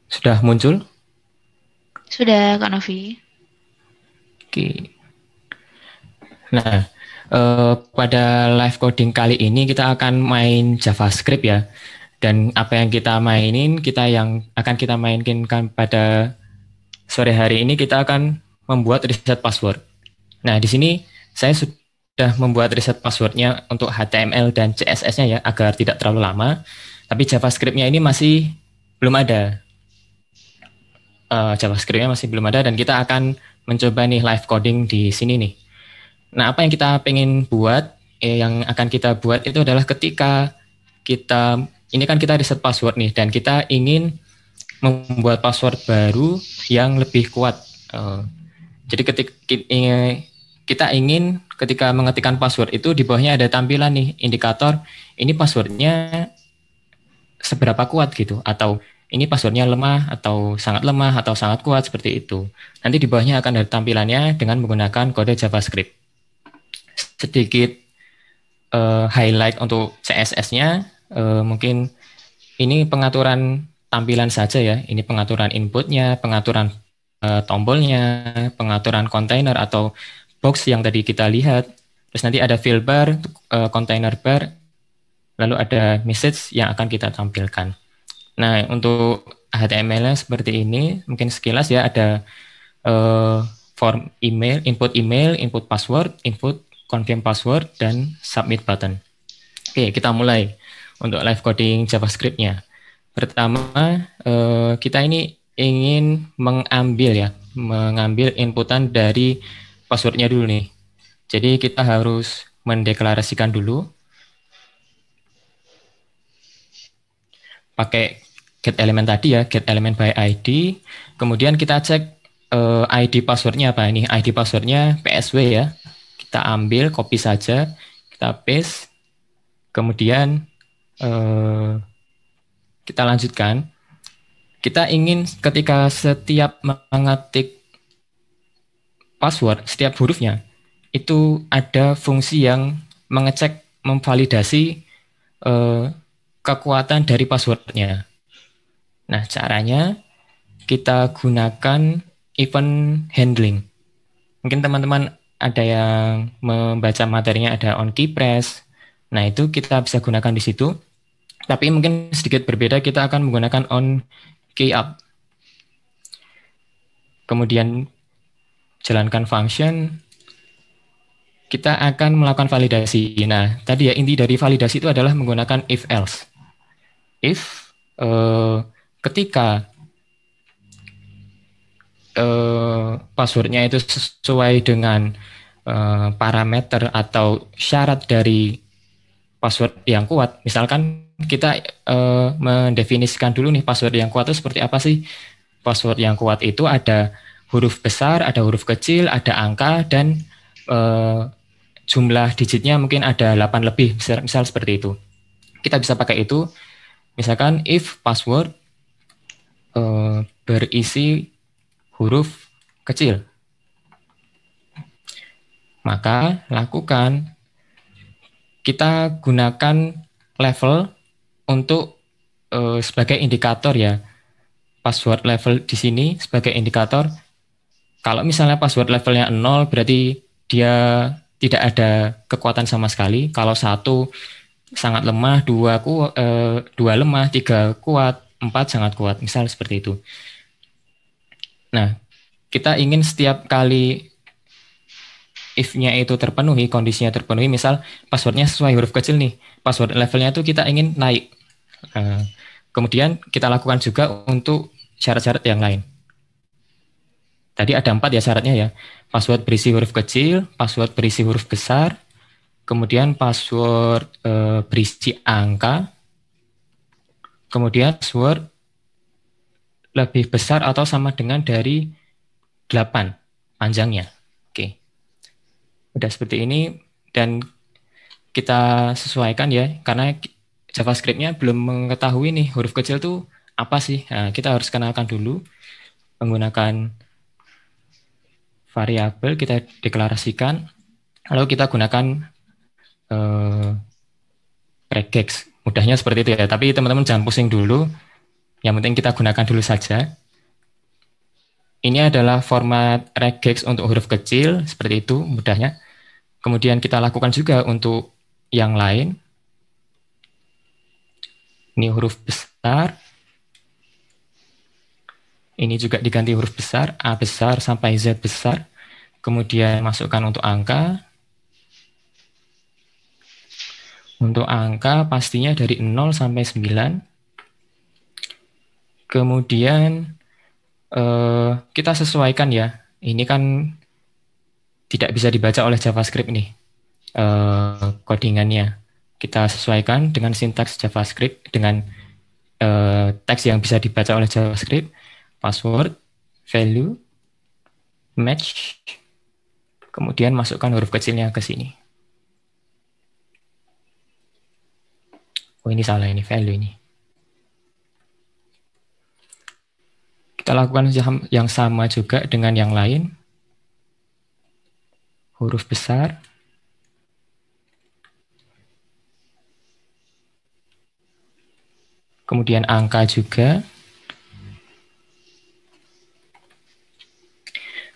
Sudah muncul? Sudah, Kak Novi. Oke. Nah, pada live coding kali ini kita akan main JavaScript ya. Dan apa yang kita mainin, yang akan kita mainkan pada sore hari ini kita akan membuat reset password. Nah, di sini saya sudah membuat reset passwordnya untuk HTML dan CSS-nya ya, agar tidak terlalu lama. Tapi JavaScript-nya ini masih belum ada. JavaScript-nya masih belum ada dan kita akan mencoba nih live coding di sini nih. Nah, apa yang kita pengen buat, yang akan kita buat itu adalah ketika ini kan kita reset password nih, dan kita ingin membuat password baru yang lebih kuat. Jadi ketika kita ingin ketika mengetikkan password itu di bawahnya ada tampilan nih, indikator ini passwordnya seberapa kuat gitu, atau ini passwordnya lemah atau sangat kuat seperti itu. Nanti di bawahnya akan ada tampilannya dengan menggunakan kode JavaScript. Sedikit highlight untuk CSS-nya, mungkin ini pengaturan tampilan saja ya. Ini pengaturan inputnya, pengaturan tombolnya, pengaturan kontainer atau box yang tadi kita lihat. Terus nanti ada fill bar, container bar, lalu ada message yang akan kita tampilkan. Nah, untuk HTML-nya seperti ini, mungkin sekilas ya, ada form email, input password, input confirm password, dan submit button. Oke, kita mulai untuk live coding JavaScript-nya. Pertama, kita ini ingin mengambil inputan dari passwordnya dulu nih. Jadi kita harus mendeklarasikan dulu pakai get element tadi ya, get element by ID. Kemudian kita cek ID passwordnya apa ini? ID passwordnya PSW ya. Kita ambil, copy saja, kita paste. Kemudian kita lanjutkan. Kita ingin ketika setiap mengetik password, setiap hurufnya, itu ada fungsi yang mengecek, memvalidasi kekuatan dari passwordnya. Nah, caranya kita gunakan event handling. Mungkin teman-teman ada yang membaca materinya ada on key press. Nah, itu kita bisa gunakan di situ. Tapi mungkin sedikit berbeda, kita akan menggunakan on key up. Kemudian jalankan function, kita akan melakukan validasi. Nah, tadi ya inti dari validasi itu adalah menggunakan if else. If ketika passwordnya itu sesuai dengan parameter atau syarat dari password yang kuat. Misalkan kita mendefinisikan dulu nih password yang kuat itu seperti apa sih? Password yang kuat itu ada huruf besar, ada huruf kecil, ada angka, dan jumlah digitnya mungkin ada 8 lebih, misal seperti itu. Kita bisa pakai itu, misalkan if password berisi huruf kecil, maka kita gunakan level untuk sebagai indikator ya. Password level di sini sebagai indikator. Kalau misalnya password levelnya 0 berarti dia tidak ada kekuatan sama sekali. Kalau 1 sangat lemah, 2 lemah, 3 kuat, 4 sangat kuat. Misal seperti itu. Nah, kita ingin setiap kali if-nya itu terpenuhi, kondisinya terpenuhi, misal passwordnya sesuai huruf kecil nih, password levelnya itu kita ingin naik. Kemudian kita lakukan juga untuk syarat-syarat yang lain. Tadi ada 4 ya syaratnya ya. Password berisi huruf kecil, password berisi huruf besar, kemudian password berisi angka, kemudian password lebih besar atau sama dengan dari 8 panjangnya. Oke. Udah seperti ini dan kita sesuaikan ya, karena JavaScript-nya belum mengetahui nih huruf kecil tuh apa sih. Nah, kita harus kenalkan dulu menggunakan variabel, kita deklarasikan, lalu kita gunakan regex Mudahnya seperti itu ya, tapi teman-teman jangan pusing dulu. Yang penting kita gunakan dulu saja. Ini adalah format regex untuk huruf kecil, seperti itu mudahnya. Kemudian kita lakukan juga untuk yang lain. Ini huruf besar. Ini juga diganti huruf besar, A besar sampai Z besar. Kemudian masukkan untuk angka. Untuk angka pastinya dari 0 sampai 9. Kemudian kita sesuaikan ya. Ini kan tidak bisa dibaca oleh JavaScript nih codingannya. Kita sesuaikan dengan sintaks JavaScript dengan teks yang bisa dibaca oleh JavaScript, password, value, match, kemudian masukkan huruf kecilnya ke sini. Oh ini salah, ini value ini. Kita lakukan yang sama juga dengan yang lain. Huruf besar. Kemudian angka juga.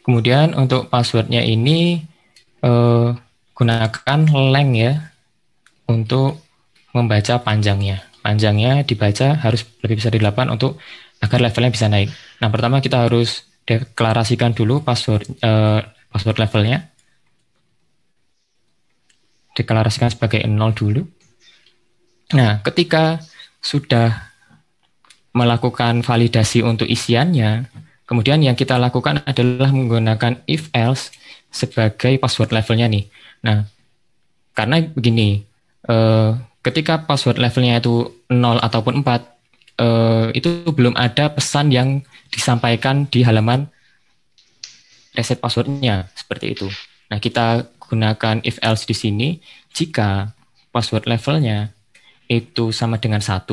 Kemudian untuk passwordnya ini gunakan length ya untuk membaca panjangnya. Panjangnya dibaca harus lebih besar dari 8 untuk agar levelnya bisa naik. Nah, pertama kita harus deklarasikan dulu password levelnya. Deklarasikan sebagai 0 dulu. Nah, ketika sudah melakukan validasi untuk isiannya, kemudian yang kita lakukan adalah menggunakan if else sebagai password levelnya nih. Nah, karena begini, ketika password levelnya itu 0 ataupun 4, itu belum ada pesan yang disampaikan di halaman reset passwordnya, seperti itu. Nah, kita gunakan if else di sini, jika password levelnya itu sama dengan 1,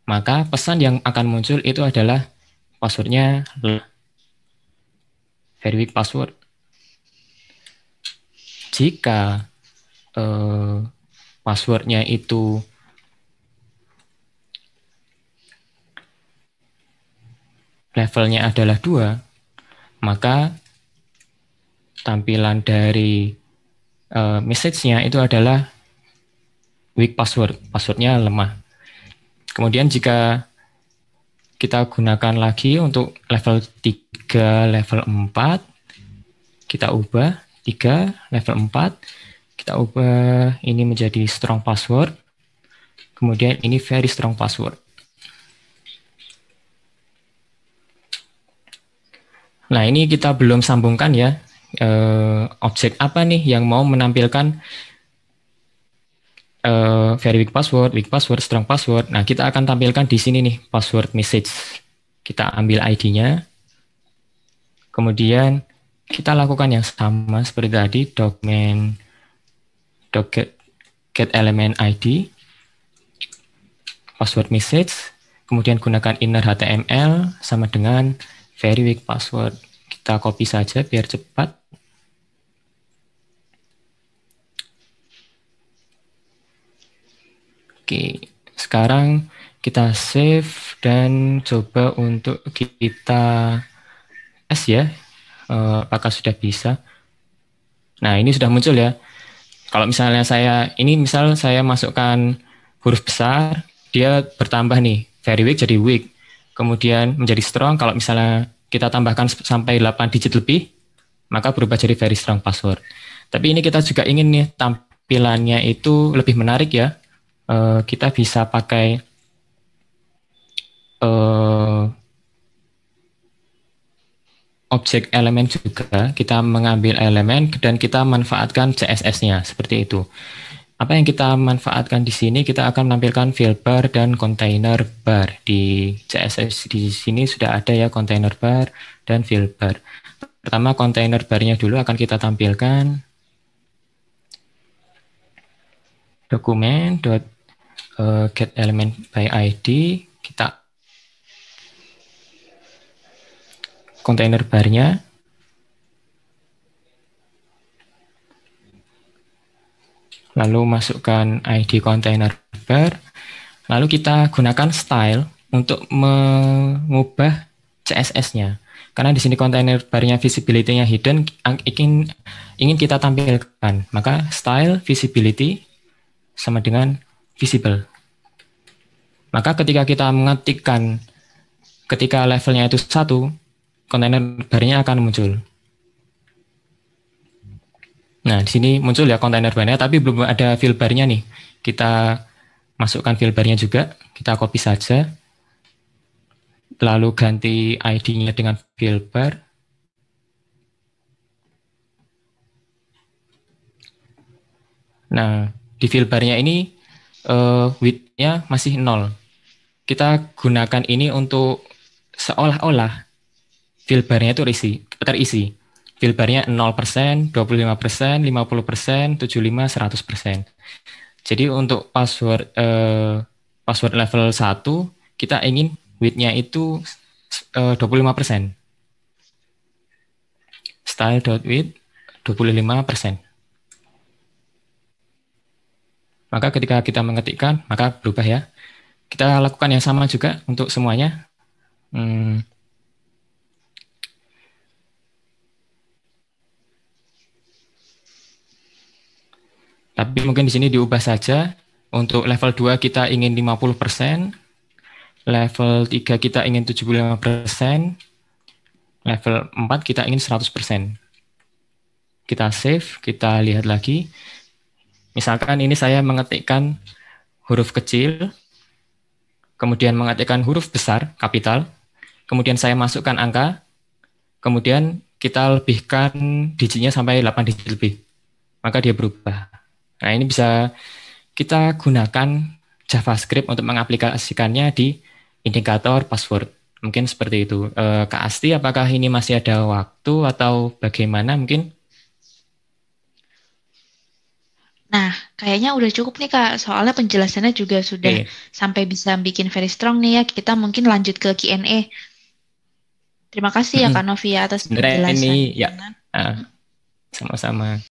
maka pesan yang akan muncul itu adalah passwordnya very weak password. Jika passwordnya itu levelnya adalah 2, maka tampilan dari message-nya itu adalah weak password, passwordnya lemah. Kemudian jika kita gunakan lagi untuk level 3, level 4, kita ubah 3, level 4, kita ubah ini menjadi strong password, kemudian ini very strong password. Nah, ini kita belum sambungkan ya, objek apa nih yang mau menampilkan very weak password, strong password. Nah, kita akan tampilkan di sini nih, password message. Kita ambil ID-nya. Kemudian kita lakukan yang sama seperti tadi, get element ID, password message, kemudian gunakan inner HTML sama dengan very weak password. Kita copy saja biar cepat. Oke, sekarang kita save dan coba untuk kita tes ya, apakah sudah bisa. Nah, ini sudah muncul ya. Kalau misalnya misal saya masukkan huruf besar, dia bertambah nih, very weak jadi weak. Kemudian menjadi strong, kalau misalnya kita tambahkan sampai 8 digit lebih, maka berubah jadi very strong password. Tapi ini kita juga ingin nih tampilannya itu lebih menarik ya. Kita bisa pakai objek elemen juga. Kita mengambil elemen dan kita manfaatkan CSS-nya seperti itu. Apa yang kita manfaatkan di sini, kita akan menampilkan fill bar dan container bar. Di CSS di sini sudah ada ya container bar dan fill bar. Pertama container barnya dulu akan kita tampilkan. Dokumen get element by ID, kita container barnya, lalu masukkan ID container bar, Lalu kita gunakan style untuk mengubah CSS-nya. Karena di sini container bar-nya visibility-nya hidden ingin kita tampilkan. Maka style visibility sama dengan visible. Maka ketika kita mengetikkan ketika levelnya itu 1, container bar-nya akan muncul. Nah, di sini muncul ya container bar-nya, tapi belum ada fill bar-nya nih. Kita masukkan fill bar-nya juga, kita copy saja. Lalu ganti ID-nya dengan fill bar. Nah, di fill bar-nya ini width-nya masih 0. Kita gunakan ini untuk seolah-olah fill bar-nya itu terisi. Fill bar-nya 0%, 25%, 50%, 75%, 100%. Jadi untuk password level 1, kita ingin width-nya itu 25%. Style.width 25%. Maka ketika kita mengetikkan, maka berubah ya. Kita lakukan yang sama juga untuk semuanya. Tapi mungkin di sini diubah saja. Untuk level 2 kita ingin 50%, level 3 kita ingin 75%, level 4 kita ingin 100%. Kita save, kita lihat lagi. Misalkan ini saya mengetikkan huruf kecil, kemudian mengetikkan huruf besar, kapital, kemudian saya masukkan angka, kemudian kita lebihkan digitnya sampai 8 digit lebih. Maka dia berubah. Nah, ini bisa kita gunakan JavaScript untuk mengaplikasikannya di indikator password. Mungkin seperti itu. Kak Asti, apakah ini masih ada waktu atau bagaimana mungkin? Nah, kayaknya udah cukup nih Kak. Soalnya penjelasannya juga sudah sampai bisa bikin very strong nih ya. Kita mungkin lanjut ke Q&A. Terima kasih ya Kak Novia atas Sebenarnya ini ya, penjelasannya. sama-sama.